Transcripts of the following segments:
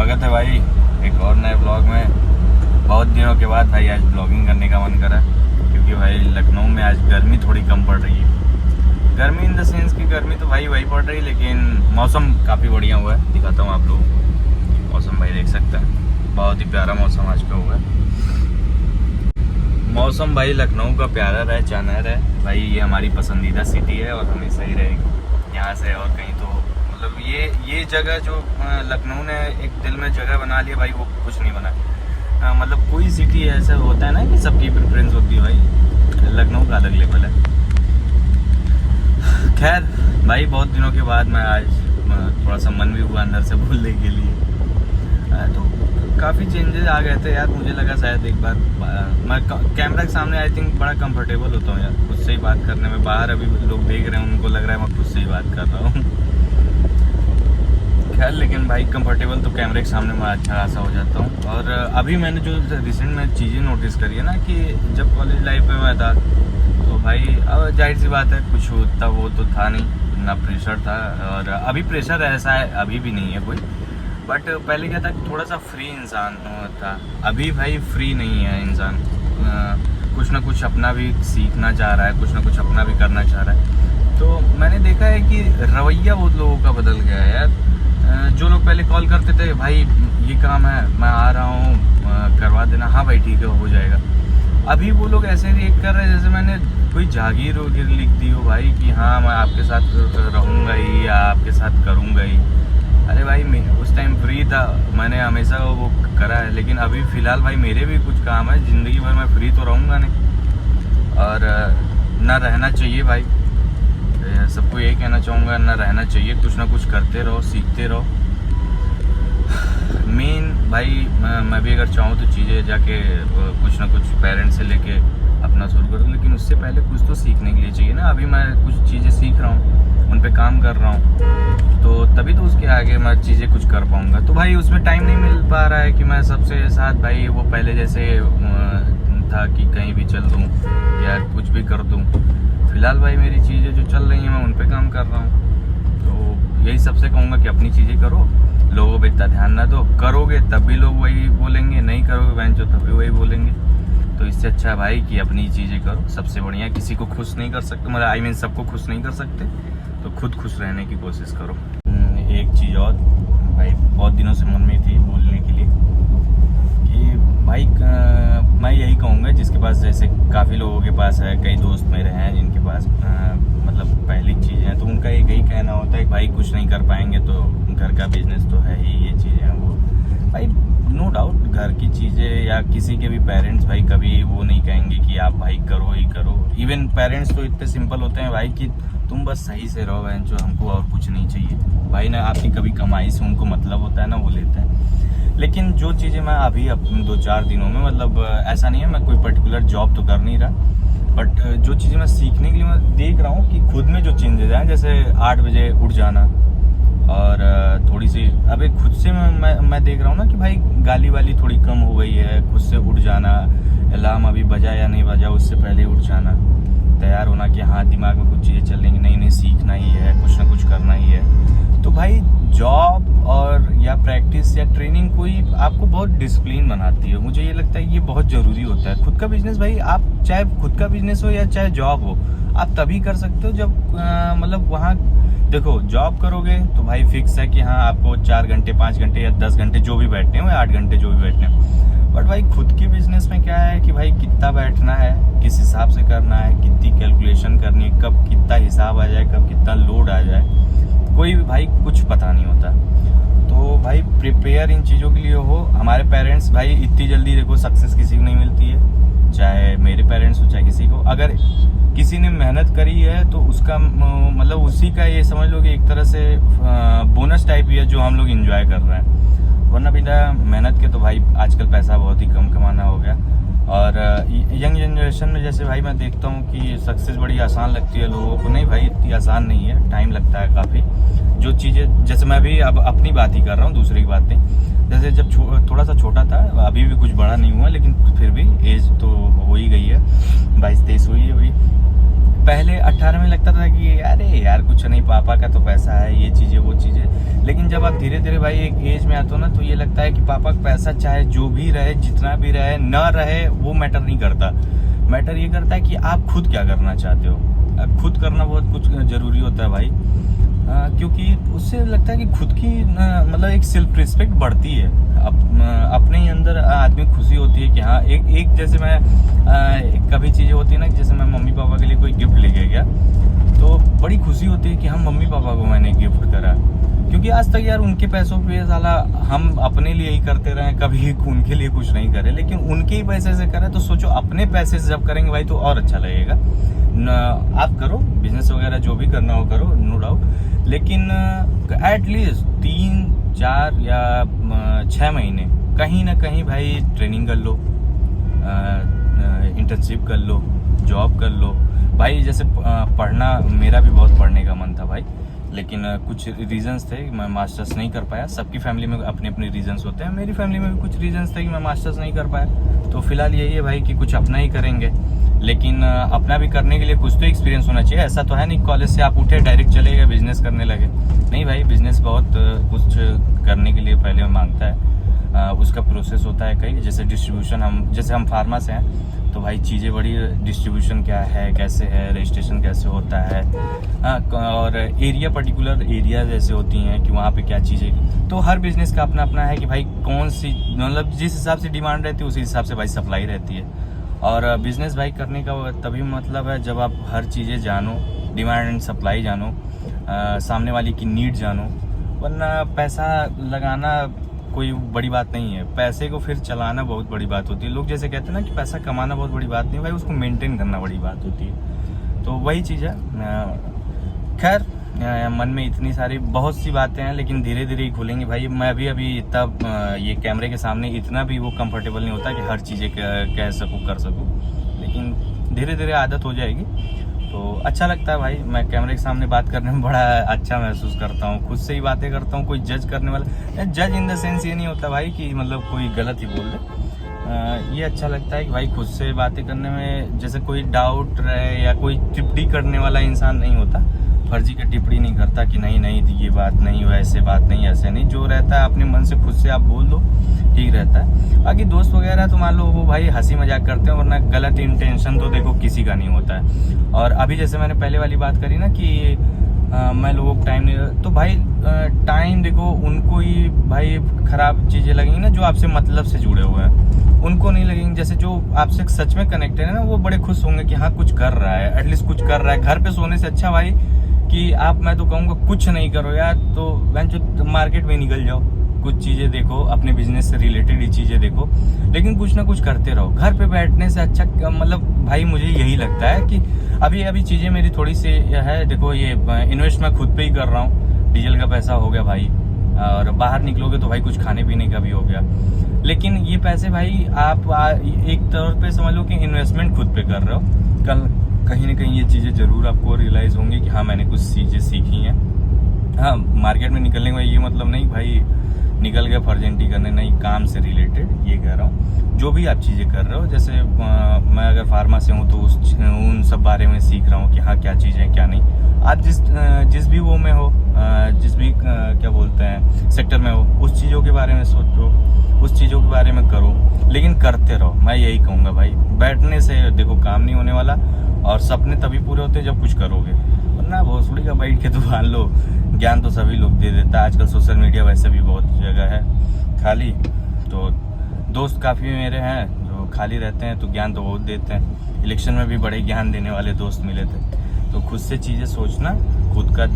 स्वागत है भाई एक और नए ब्लॉग में। बहुत दिनों के बाद भाई आज ब्लॉगिंग करने का मन करा, क्योंकि भाई लखनऊ में आज गर्मी थोड़ी कम पड़ रही है। गर्मी इन द सेंस की गर्मी तो भाई वही पड़ रही है, लेकिन मौसम काफ़ी बढ़िया हुआ है। दिखाता हूँ आप लोगों को मौसम, भाई देख सकते हैं बहुत ही प्यारा मौसम आज पे हुआ है। मौसम भाई लखनऊ का प्यारा रहे, चानर है भाई। ये हमारी पसंदीदा सिटी है और हमेशा ही रहेगी। यहाँ से और कहीं तो मतलब ये जगह जो लखनऊ ने एक दिल में जगह बना लिया भाई, वो कुछ नहीं बना। मतलब कोई सिटी ऐसा होता है ना कि सबकी प्रेफरेंस होती है, भाई लखनऊ का अलग लेवल है। खैर भाई बहुत दिनों के बाद मैं आज थोड़ा सा मन भी हुआ अंदर से बोलने के लिए, तो काफ़ी चेंजेस आ गए थे यार। मुझे लगा शायद एक बार मैं कैमरा के सामने आई थिंक बड़ा कंफर्टेबल होता हूँ यार, खुद से ही बात करने में। बाहर अभी लोग देख रहे हैं, उनको लग रहा है मैं खुद से ही बात कर रहा हूँ। खैर लेकिन भाई कंफर्टेबल तो कैमरे के सामने मैं अच्छा खासा हो जाता हूँ। और अभी मैंने जो रिसेंट में चीज़ें नोटिस करी है ना, कि जब कॉलेज लाइफ में मैं था तो भाई अब जाहिर सी बात है कुछ होता वो तो था नहीं, ना प्रेशर था। और अभी प्रेशर ऐसा है अभी भी नहीं है कोई, बट पहले क्या था कि थोड़ा सा फ्री इंसान था। अभी भाई फ्री नहीं है इंसान, कुछ ना कुछ अपना भी सीखना चाह रहा है, कुछ ना कुछ अपना भी करना चाह रहा है। तो मैंने देखा है कि रवैया बहुत लोगों का बदल गया है यार। जो लोग पहले कॉल करते थे भाई ये काम है मैं आ रहा हूँ करवा देना, हाँ भाई ठीक है हो जाएगा, अभी वो लोग ऐसे रिएक्ट कर रहे हैं जैसे मैंने कोई जागीर वगैरह लिख दी हो भाई, कि हाँ मैं आपके साथ रहूँगा ही या आपके साथ करूँगा ही। अरे भाई मैं उस टाइम फ्री था, मैंने हमेशा वो करा है, लेकिन अभी फ़िलहाल भाई मेरे भी कुछ काम है। ज़िंदगी भर मैं फ्री तो रहूँगा नहीं, और ना रहना चाहिए भाई। सबको यही कहना चाहूँगा, ना रहना चाहिए, कुछ ना कुछ करते रहो, सीखते रहो। मेन भाई मैं भी अगर चाहूँ तो चीज़ें जाके कुछ ना कुछ पेरेंट्स से लेके अपना शुरू करूँ, लेकिन उससे पहले कुछ तो सीखने के लिए चाहिए ना। अभी मैं कुछ चीज़ें सीख रहा हूँ, उन पे काम कर रहा हूँ, तो तभी तो उसके आगे मैं चीज़ें कुछ कर पाऊँगा। तो भाई उसमें टाइम नहीं मिल पा रहा है कि मैं सबसे साथ भाई वो पहले जैसे था कि कहीं भी चल दूँ या कुछ भी कर दूँ। फिलहाल भाई मेरी चीज़ें जो चल रही हैं मैं उन पे काम कर रहा हूँ। तो यही सबसे कहूँगा कि अपनी चीज़ें करो, लोगों पे इतना ध्यान ना दो। करोगे तब भी लोग वही बोलेंगे, नहीं करोगे बहन जो तब भी वही बोलेंगे। तो इससे अच्छा है भाई कि अपनी चीज़ें करो, सबसे बढ़िया। किसी को खुश नहीं कर सकते, मतलब आई मीन सबको खुश नहीं कर सकते, तो खुद खुश रहने की कोशिश करो। एक चीज़ और भाई बहुत दिनों से मन में थी बोलने के लिए कि भाई मैं यही कहूँगा जिसके पास, जैसे काफ़ी लोगों के पास है, कई दोस्त मेरे हैं जिनके पास मतलब पहली चीज़ें हैं, तो उनका एक ही कहना होता है कि भाई कुछ नहीं कर पाएंगे तो घर का बिजनेस तो है ही, ये चीज़ें हैं वो। भाई नो डाउट घर की चीज़ें या किसी के भी पेरेंट्स भाई कभी वो नहीं कहेंगे कि आप भाई करो ही करो। इवन पेरेंट्स तो इतने सिंपल होते हैं भाई कि तुम बस सही से रहो बहन, जो हमको और कुछ नहीं चाहिए भाई। ना आपकी कभी कमाई से उनको मतलब होता है ना वो लेते हैं। लेकिन जो चीज़ें मैं अभी 2-4 दिनों में, मतलब ऐसा नहीं है मैं कोई पर्टिकुलर जॉब तो कर नहीं रहा, बट जो चीज़ें मैं सीखने के लिए मैं देख रहा हूँ कि खुद में जो चेंजेस हैं, जैसे 8 बजे उठ जाना, और थोड़ी सी अभी खुद से मैं देख रहा हूँ ना कि भाई गाली वाली थोड़ी कम हो गई है। खुद से उठ जाना, अलार्म अभी बजा या नहीं बजा उससे पहले उठ जाना, तैयार होना कि हाँ दिमाग में कुछ चीज़ें चल रही, नहीं सीखना ही है, कुछ ना कुछ करना ही है। तो भाई जॉब और या प्रैक्टिस या ट्रेनिंग कोई आपको बहुत डिसिप्लिन बनाती है। मुझे ये लगता है ये बहुत ज़रूरी होता है। खुद का बिजनेस भाई, आप चाहे खुद का बिजनेस हो या चाहे जॉब हो, आप तभी कर सकते हो जब मतलब वहाँ देखो जॉब करोगे तो भाई फिक्स है कि हाँ आपको 4 घंटे 5 घंटे या 10 घंटे जो भी बैठने हो या 8 घंटे जो भी बैठने हो। बट भाई खुद के बिजनेस में क्या है कि भाई कितना बैठना है, किस हिसाब से करना है, कितनी कैलकुलेशन करनी है, कब कितना हिसाब आ जाए, कब कितना लोड आ जाए, कोई भी भाई कुछ पता नहीं होता। तो भाई प्रिपेयर इन चीज़ों के लिए हो। हमारे पेरेंट्स भाई इतनी जल्दी देखो सक्सेस किसी को नहीं मिलती है, चाहे मेरे पेरेंट्स हो चाहे किसी को। अगर किसी ने मेहनत करी है तो उसका मतलब उसी का ये समझ लो कि एक तरह से बोनस टाइप ही है जो हम लोग एंजॉय कर रहे हैं। वरना बिना मेहनत के तो भाई आजकल पैसा बहुत ही कम कमाना हो गया। और यंग जनरेशन में जैसे भाई मैं देखता हूँ कि सक्सेस बड़ी आसान लगती है लोगों को, नहीं भाई इतनी आसान नहीं है, टाइम लगता है काफ़ी। जो चीज़ें जैसे मैं भी अब अपनी बात ही कर रहा हूँ, दूसरी की बात नहीं। जैसे जब थोड़ा सा छोटा था, अभी भी कुछ बड़ा नहीं हुआ, लेकिन फिर भी एज तो हो ही गई है, 22-23 हुई है अभी। पहले 18 में लगता था कि अरे यार कुछ नहीं, पापा का तो पैसा है, ये चीज़ें वो चीज़ें। लेकिन जब आप धीरे धीरे भाई एक एज में आते हो ना, तो ये लगता है कि पापा का पैसा चाहे जो भी रहे, जितना भी रहे, ना रहे, वो मैटर नहीं करता। मैटर ये करता है कि आप खुद क्या करना चाहते हो। खुद करना बहुत कुछ ज़रूरी होता है भाई, क्योंकि उससे लगता है कि खुद की मतलब एक सेल्फ रिस्पेक्ट बढ़ती है। अपने ही अंदर आदमी खुशी होती है कि हाँ एक जैसे मैं कभी चीज़ें होती है ना, जैसे मैं मम्मी पापा के लिए कोई गिफ्ट लेके गया तो बड़ी खुशी होती है कि हम मम्मी पापा को मैंने गिफ्ट करा, क्योंकि आज तक यार उनके पैसों पे साला हम अपने लिए ही करते रहे, कभी उनके लिए कुछ नहीं करे। लेकिन उनके ही पैसे से करें तो सोचो अपने पैसे से जब करेंगे भाई तो और अच्छा लगेगा। आप करो बिजनेस वगैरह जो भी करना हो करो, नो डाउट, लेकिन एटलीस्ट 3-4 या 6 महीने कहीं ना कहीं भाई ट्रेनिंग कर लो, इंटर्नशिप कर लो, जॉब कर लो भाई। जैसे पढ़ना, मेरा भी बहुत पढ़ने का मन था भाई, लेकिन कुछ रीजंस थे मैं मास्टर्स नहीं कर पाया। सबकी फैमिली में अपने अपने रीजंस होते हैं, मेरी फैमिली में भी कुछ रीजंस थे कि मैं मास्टर्स नहीं कर पाया। तो फिलहाल यही है भाई कि कुछ अपना ही करेंगे, लेकिन अपना भी करने के लिए कुछ तो एक्सपीरियंस होना चाहिए। ऐसा तो है नहीं कॉलेज से आप उठे डायरेक्ट चले गए बिजनेस करने लगे, नहीं भाई। बिजनेस बहुत कुछ करने के लिए पहले मांगता है, उसका प्रोसेस होता है कई। जैसे डिस्ट्रीब्यूशन, जैसे हम फार्मा से हैं तो भाई चीज़ें बड़ी, डिस्ट्रीब्यूशन क्या है, कैसे है, रजिस्ट्रेशन कैसे होता है, और एरिया, पर्टिकुलर एरिया जैसे होती हैं कि वहाँ पे क्या चीज़ें। तो हर बिज़नेस का अपना अपना है कि भाई कौन सी, मतलब जिस हिसाब से डिमांड रहती है उसी हिसाब से भाई सप्लाई रहती है। और बिज़नेस भाई करने का तभी मतलब है जब आप हर चीज़ें जानो, डिमांड एंड सप्लाई जानो, सामने वाली की नीड जानो। वरना पैसा लगाना कोई बड़ी बात नहीं है, पैसे को फिर चलाना बहुत बड़ी बात होती है। लोग जैसे कहते हैं ना कि पैसा कमाना बहुत बड़ी बात नहीं भाई, उसको मेंटेन करना बड़ी बात होती है। तो वही चीज़ है। खैर मन में इतनी सारी बहुत सी बातें हैं, लेकिन धीरे धीरे ही खुलेंगी भाई। मैं भी अभी इतना ये कैमरे के सामने इतना भी वो कंफर्टेबल नहीं होता कि हर चीज़ें कह सकूँ, कर सकूँ, लेकिन धीरे धीरे आदत हो जाएगी। तो अच्छा लगता है भाई, मैं कैमरे के सामने बात करने में बड़ा अच्छा महसूस करता हूँ, खुद से ही बातें करता हूँ। कोई जज करने वाला, जज इन द सेंस ये नहीं होता भाई कि मतलब कोई गलत ही बोल दे। ये अच्छा लगता है कि भाई खुद से बातें करने में जैसे कोई डाउट रहे या कोई टिप्पणी करने वाला इंसान नहीं होता, फर्जी की टिप्पणी नहीं करता कि नहीं नहीं ये बात नहीं, वैसे बात नहीं, ऐसे नहीं। जो रहता है अपने मन से खुद से आप बोल दो, ठीक रहता है। बाकी दोस्त वगैरह तो मान लो वो भाई हंसी मजाक करते हैं, वरना गलत इंटेंशन तो देखो किसी का नहीं होता है। और अभी जैसे मैंने पहले वाली बात करी ना कि मैं लोगों को टाइम नहीं, तो भाई टाइम देखो उनको ही भाई ख़राब चीज़ें लगेंगी ना जो आपसे मतलब से जुड़े हुए हैं, उनको नहीं लगेंगी। जैसे जो आपसे सच में कनेक्टेड है ना, वो बड़े खुश होंगे कि हाँ कुछ कर रहा है, एटलीस्ट कुछ कर रहा है। घर पे सोने से अच्छा भाई कि आप, मैं तो कहूँगा कुछ नहीं करो यार, तो वह जो मार्केट में निकल जाओ, कुछ चीज़ें देखो, अपने बिजनेस से रिलेटेड ही चीज़ें देखो, लेकिन कुछ ना कुछ करते रहो। घर पे बैठने से अच्छा, मतलब भाई मुझे यही लगता है कि अभी चीज़ें मेरी थोड़ी सी है। देखो ये इन्वेस्ट मैं खुद पे ही कर रहा हूँ, डीजल का पैसा हो गया भाई, और बाहर निकलोगे तो भाई कुछ खाने पीने का भी हो गया। लेकिन ये पैसे भाई आप एक तौर पे समझ लो कि इन्वेस्टमेंट खुद पे कर रहे हो। कल कहीं ना कहीं ये चीज़ें ज़रूर आपको रियलाइज़ होंगी कि हाँ मैंने कुछ चीज़ें सीखी हैं। हाँ, मार्केट में निकलने का ये मतलब नहीं भाई निकल गया फर्जेंटी करने, नहीं, काम से रिलेटेड ये कह रहा हूँ। जो भी आप चीज़ें कर रहे हो, जैसे मैं अगर फार्मा से हूँ तो उन सब बारे में सीख रहा हूँ कि हाँ क्या चीज़ें क्या नहीं। आप जिस भी वो में हो, जिस भी क्या बोलते हैं सेक्टर में हो, उस चीज़ों के बारे में सोचो, उस चीज़ों के बारे में करो, लेकिन करते रहो। मैं यही कहूँगा भाई, बैठने से देखो काम नहीं होने वाला, और सपने तभी पूरे होते जब कुछ करोगे, वरना भोसड़ी का बैठ के तो मान लो। ज्ञान तो सभी लोग दे देता है, आजकल सोशल मीडिया वैसे भी बहुत जगह है खाली, तो दोस्त काफ़ी मेरे हैं जो खाली रहते हैं तो ज्ञान तो बहुत देते हैं। इलेक्शन में भी बड़े ज्ञान देने वाले दोस्त मिले थे। तो खुद से चीज़ें सोचना, खुद का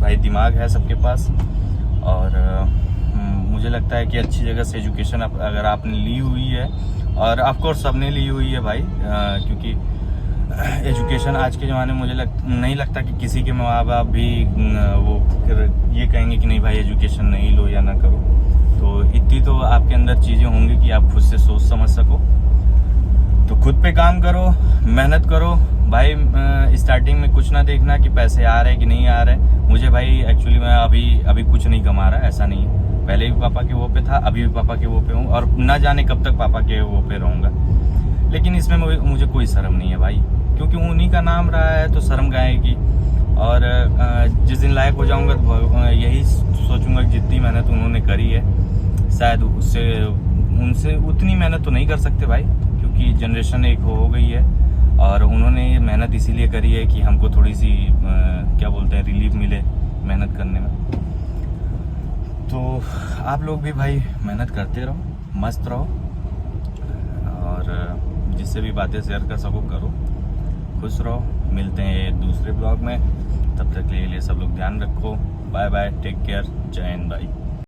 भाई दिमाग है सबके पास, और मुझे लगता है कि अच्छी जगह से एजुकेशन अगर आपने ली हुई है, और ऑफकोर्स सबने ली हुई है भाई, क्योंकि एजुकेशन आज के ज़माने में मुझे नहीं लगता कि किसी के माँ बाप भी वो ये कहेंगे कि नहीं भाई एजुकेशन नहीं लो या ना करो। तो इतनी तो आपके अंदर चीज़ें होंगी कि आप खुद से सोच समझ सको। तो खुद पे काम करो, मेहनत करो भाई। स्टार्टिंग में कुछ ना देखना कि पैसे आ रहे कि नहीं आ रहे। मुझे भाई एक्चुअली मैं अभी कुछ नहीं कमा रहा, ऐसा नहीं है। पहले भी पापा के वो पे था, अभी भी पापा के वो पे हूँ, और ना जाने कब तक पापा के वो पे रहूँगा। लेकिन इसमें मुझे कोई शर्म नहीं है भाई, क्योंकि उन्हीं का नाम रहा है तो शर्म काहे की। और जिस दिन लायक हो जाऊंगा तो यही सोचूंगा कि जितनी मेहनत उन्होंने करी है शायद उनसे उतनी मेहनत तो नहीं कर सकते भाई, क्योंकि जनरेशन एक हो गई है और उन्होंने ये मेहनत इसीलिए करी है कि हमको थोड़ी सी क्या बोलते हैं रिलीफ मिले मेहनत करने में। तो आप लोग भी भाई मेहनत करते रहो, मस्त रहो और जिससे भी बातें शेयर कर सको करो, खुश रहो। मिलते हैं दूसरे ब्लॉग में, तब तक के लिए सब लोग ध्यान रखो। बाय बाय, टेक केयर, जय हिंद भाई।